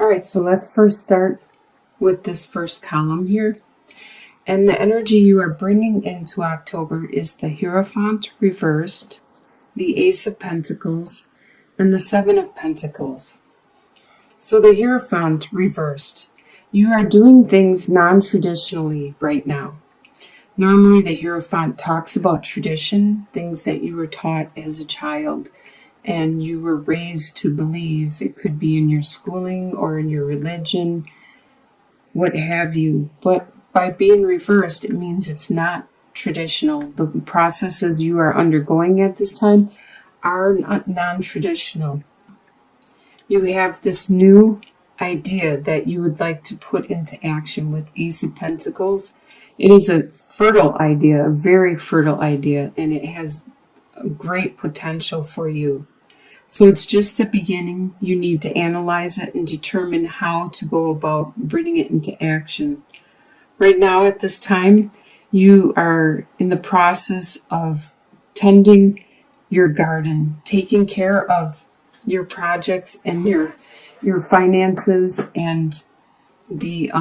All right, so let's first start with this first column here. And the energy you are bringing into October is the Hierophant reversed, the Ace of Pentacles, and the Seven of Pentacles. So the Hierophant reversed. You are doing things non-traditionally right now. Normally the Hierophant talks about tradition, things that you were taught as a child and you were raised to believe. It could be in your schooling or in your religion, what have you. But by being reversed, it means it's not traditional. The processes you are undergoing at this time are not non-traditional. You have this new idea that you would like to put into action with Ace of Pentacles. It is a fertile idea, a very fertile idea, and it has a great potential for you. So it's just the beginning. You need to analyze it and determine how to go about bringing it into action. Right now at this time, you are in the process of tending your garden, taking care of your projects and your finances and the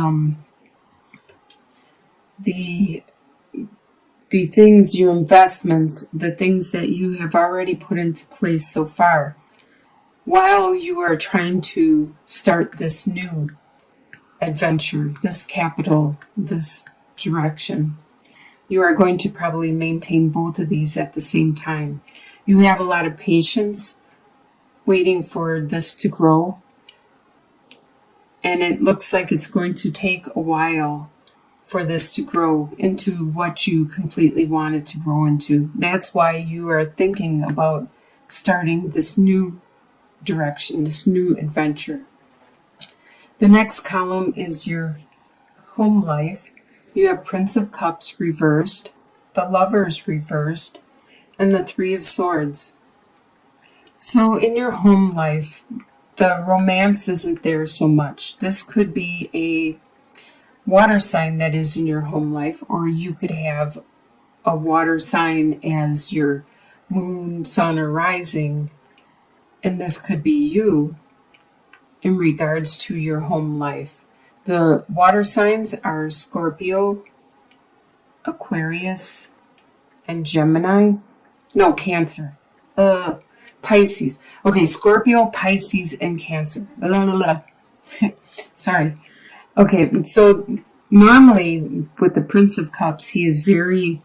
things, your investments, the things that you have already put into place so far, while you are trying to start this new adventure, this capital, this direction. You are going to probably maintain both of these at the same time. You have a lot of patience waiting for this to grow, and it looks like it's going to take a while for this to grow into what you completely want it to grow into. That's why you are thinking about starting this new direction, this new adventure. The next column is your home life. You have Prince of Cups reversed, the Lovers reversed, and the Three of Swords. So in your home life, the romance isn't there so much. This could be a water sign that is in your home life, or you could have a water sign as your moon, sun, or rising, and this could be you in regards to your home life. The water signs are Scorpio, Aquarius, and Gemini. No, Cancer. Pisces. Okay, Scorpio, Pisces, and Cancer. Sorry. Okay, so normally with the Prince of Cups, he is very,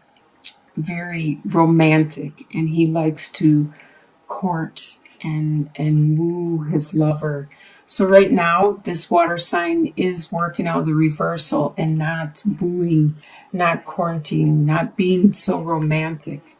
very romantic, and he likes to court and woo his lover. So right now, this water sign is working out the reversal and not wooing, not courting, not being so romantic.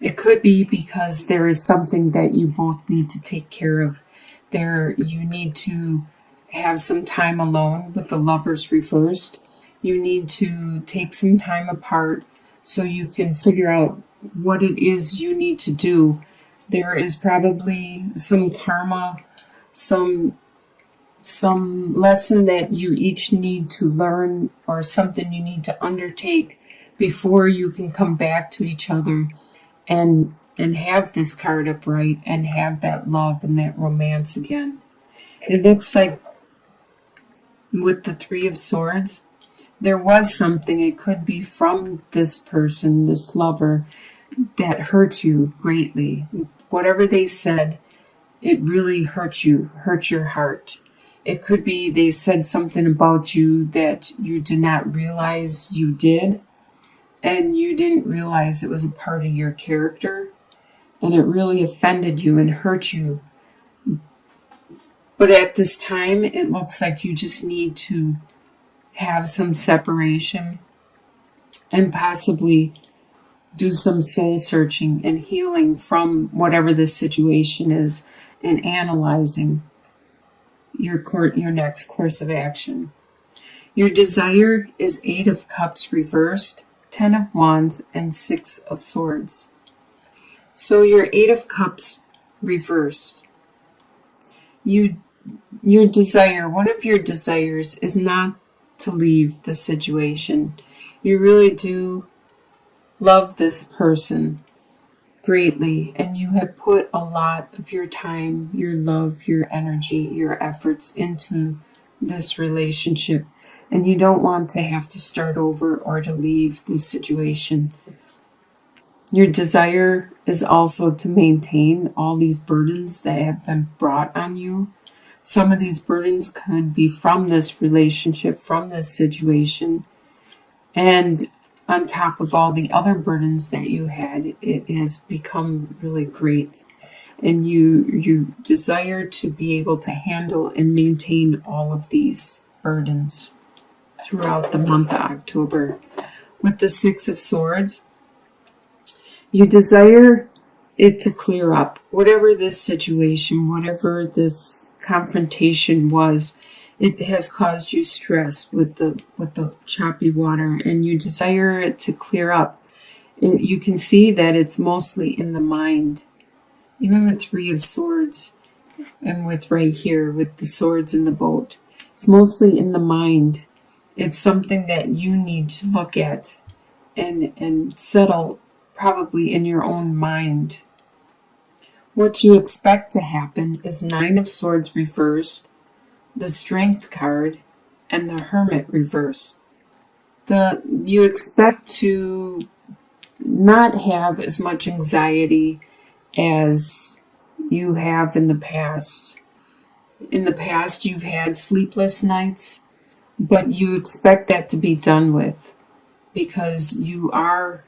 It could be because there is something that you both need to take care of. You need to have some time alone with the Lovers reversed. You need to take some time apart so you can figure out what it is you need to do. There is probably some karma, some lesson that you each need to learn, or something you need to undertake before you can come back to each other and have this card upright and have that love and that romance again. It looks like with the Three of Swords, there was something, it could be from this person, this lover, that hurt you greatly. Whatever they said, it really hurt you, hurt your heart. It could be they said something about you that you did not realize you did, and you didn't realize it was a part of your character, and it really offended you and hurt you. But at this time, it looks like you just need to have some separation and possibly do some soul searching and healing from whatever this situation is, and analyzing your next course of action. Your desire is 8 of Cups reversed, 10 of Wands, and 6 of Swords. So your 8 of Cups reversed. Your desire, one of your desires is not to leave the situation. You really do love this person, greatly, and you have put a lot of your time, your love, your energy, your efforts into this relationship, and you don't want to have to start over or to leave this situation. Your desire is also to maintain all these burdens that have been brought on you. Some of these burdens could be from this relationship, from this situation, and on top of all the other burdens that you had, it has become really great. And you desire to be able to handle and maintain all of these burdens throughout the month of October. With the Six of Swords, you desire it to clear up. Whatever this situation, whatever this confrontation was, it has caused you stress with the choppy water, and you desire it to clear up. You can see that it's mostly in the mind. Even with Three of Swords, and with right here with the swords in the boat, it's mostly in the mind. It's something that you need to look at and settle probably in your own mind. What you expect to happen is Nine of Swords reversed, the Strength card, and the Hermit reversed. You expect to not have as much anxiety as you have in the past. In the past, you've had sleepless nights, but you expect that to be done with because you are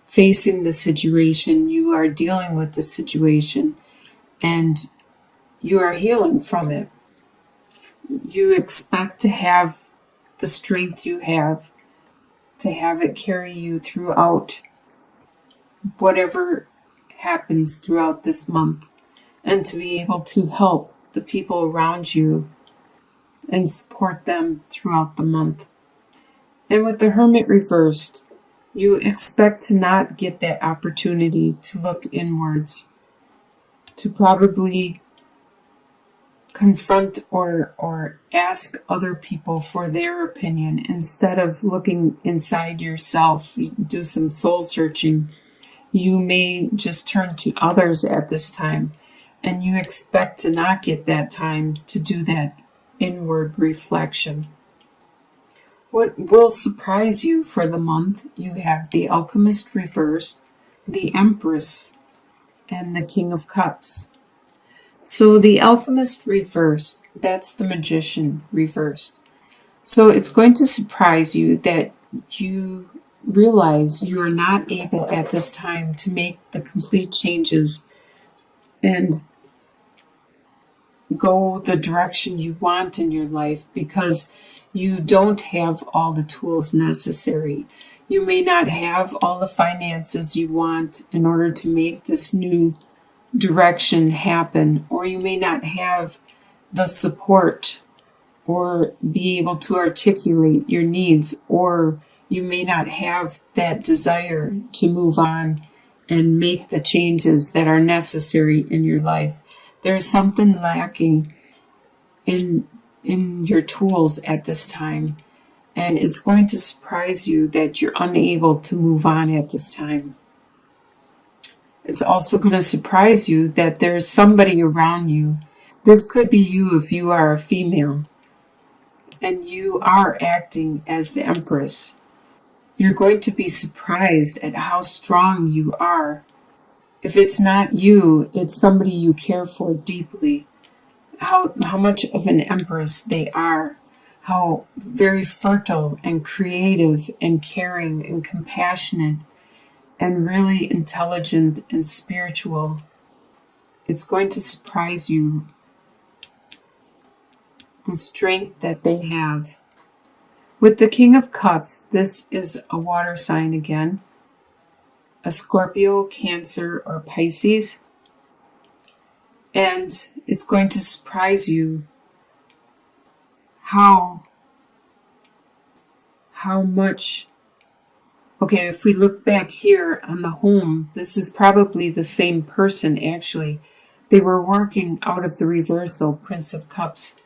facing the situation, you are dealing with the situation, and you are healing from it. You expect to have the strength you have, to have it carry you throughout whatever happens throughout this month, and to be able to help the people around you and support them throughout the month. And with the Hermit reversed, you expect to not get that opportunity to look inwards, to probably confront or ask other people for their opinion instead of looking inside yourself. Do some soul searching. You may just turn to others at this time, and you expect to not get that time to do that inward reflection. What will surprise you for the month, you have the Alchemist reversed, the Empress, and the King of Cups. So the Alchemist reversed, that's the Magician reversed. So it's going to surprise you that you realize you are not able at this time to make the complete changes and go the direction you want in your life because you don't have all the tools necessary. You may not have all the finances you want in order to make this new direction happen, or you may not have the support or be able to articulate your needs, or you may not have that desire to move on and make the changes that are necessary in your life. There's something lacking in your tools at this time, and it's going to surprise you that you're unable to move on at this time. It's also going to surprise you that there's somebody around you. This could be you if you are a female, and you are acting as the Empress. You're going to be surprised at how strong you are. If it's not you, it's somebody you care for deeply. How much of an Empress they are. How very fertile and creative and caring and compassionate and really intelligent and spiritual. It's going to surprise you, the strength that they have. With the King of Cups, this is a water sign again. A Scorpio, Cancer, or Pisces. And it's going to surprise you how much. Okay, if we look back here on the home, this is probably the same person actually. They were working out of the reversal, Prince of Cups.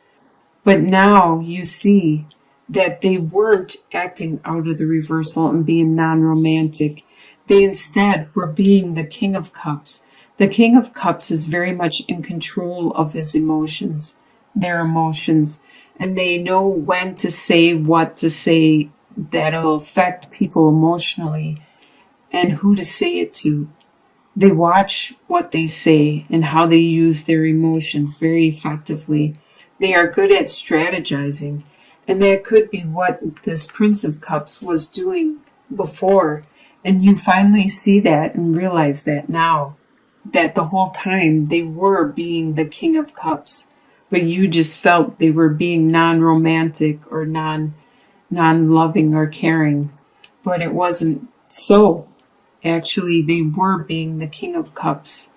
But now you see that they weren't acting out of the reversal and being non-romantic. They instead were being the King of Cups. The King of Cups is very much in control of his emotions, their emotions, and they know when to say what to say that'll affect people emotionally and who to say it to. They watch what they say and how they use their emotions very effectively. They are good at strategizing, and that could be what this Prince of Cups was doing before. And you finally see that and realize that now, that the whole time they were being the King of Cups, but you just felt they were being non-romantic or non-loving or caring. But it wasn't so. Actually, they were being the King of Cups.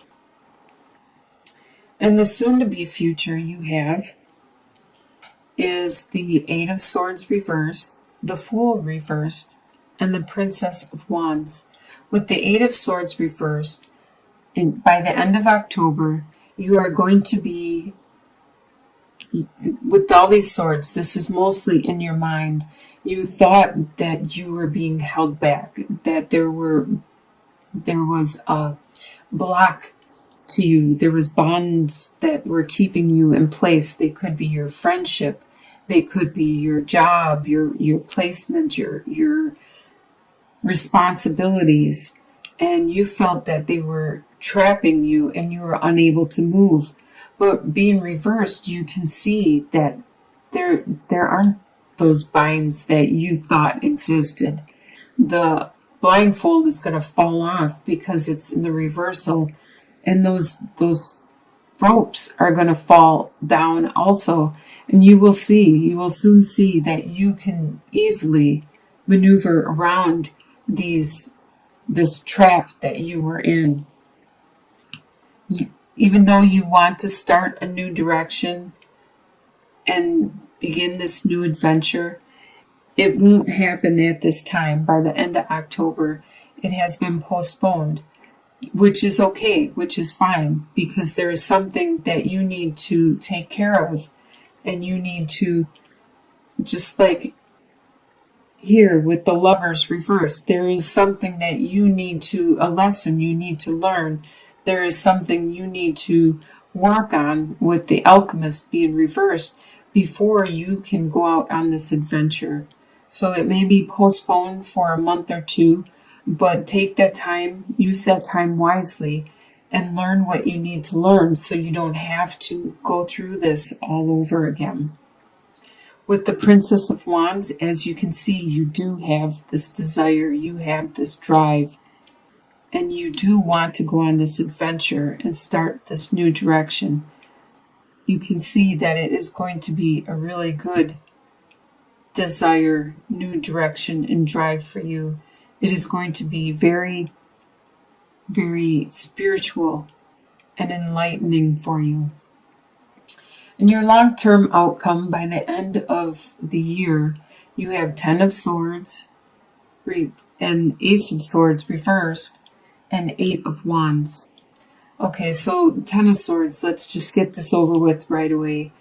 And the soon-to-be future you have is the Eight of Swords reversed, the Fool reversed, and the Princess of Wands. With the Eight of Swords reversed, by the end of October, you are going to be, with all these swords, this is mostly in your mind. You thought that you were being held back, that there was a block to you. There was bonds that were keeping you in place. They could be your friendship. They could be your job, your placement, your responsibilities. And you felt that they were trapping you and you were unable to move. But being reversed, you can see that there aren't those binds that you thought existed. The blindfold is going to fall off because it's in the reversal, and those ropes are going to fall down also, and you will soon see that you can easily maneuver around this trap that you were in. Even though you want to start a new direction and begin this new adventure, it won't happen at this time. By the end of October, it has been postponed, which is okay, which is fine, because there is something that you need to take care of, and you need to, just like here with the Lovers reversed, there is something that you need to, a lesson you need to learn. There is something you need to work on with the Alchemist being reversed before you can go out on this adventure. So it may be postponed for a month or two, but take that time, use that time wisely, and learn what you need to learn so you don't have to go through this all over again. With the Princess of Wands, as you can see, you do have this desire, you have this drive, and you do want to go on this adventure and start this new direction. You can see that it is going to be a really good desire, new direction, and drive for you. It is going to be very, very spiritual and enlightening for you. In your long-term outcome, by the end of the year, you have 10 of Swords and Ace of Swords reversed and 8 of Wands. Okay, so 10 of Swords, let's just get this over with right away.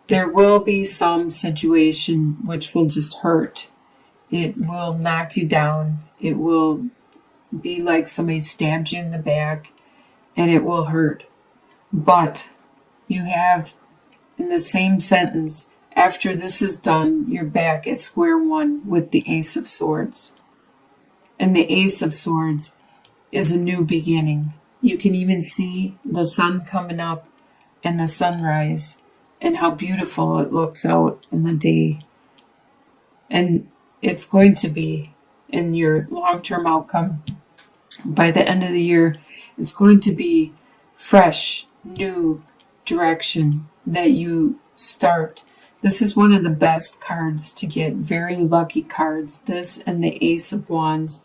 There will be some situation which will just hurt. It will knock you down. It will be like somebody stabbed you in the back, and it will hurt. But you have, in the same sentence, after this is done, you're back at square one with the Ace of Swords. And the Ace of Swords is a new beginning. You can even see the sun coming up and the sunrise and how beautiful it looks out in the day. And it's going to be in your long-term outcome. By the end of the year, it's going to be fresh, new direction that you start. This is one of the best cards to get, very lucky cards. This and the Ace of Wands.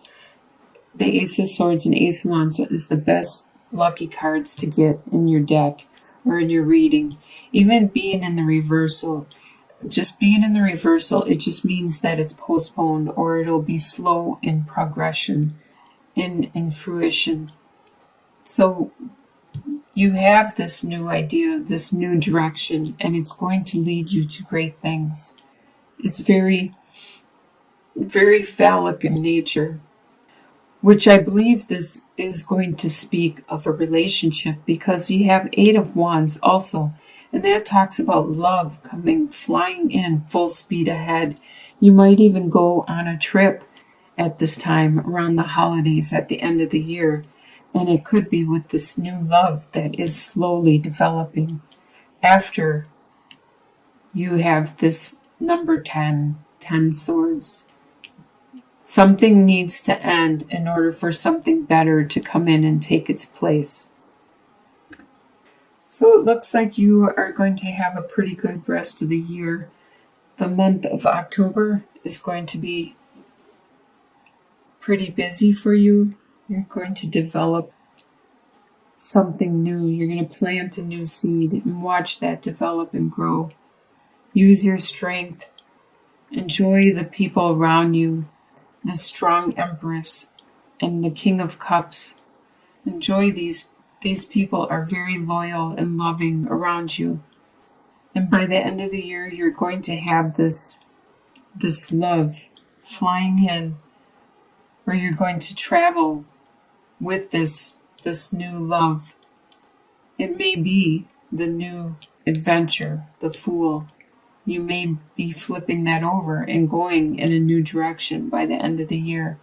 The Ace of Swords and Ace of Wands is the best lucky cards to get in your deck or in your reading. Even being in the reversal, just being in the reversal, it just means that it's postponed, or it'll be slow in progression, in fruition. So you have this new idea, this new direction, and it's going to lead you to great things. It's very, very phallic in nature. which I believe this is going to speak of a relationship, because you have Eight of Wands also, and that talks about love coming flying in full speed ahead. You might even go on a trip at this time around the holidays at the end of the year, and it could be with this new love that is slowly developing after you have this number 10 swords. Something needs to end in order for something better to come in and take its place. So it looks like you are going to have a pretty good rest of the year. The month of October is going to be pretty busy for you. You're going to develop something new. You're going to plant a new seed and watch that develop and grow. Use your strength. Enjoy the people around you, the strong Empress and the King of Cups. Enjoy these people are very loyal and loving around you. And by the end of the year, you're going to have this love flying in, where you're going to travel with this new love. It may be the new adventure, the Fool. You may be flipping that over and going in a new direction by the end of the year.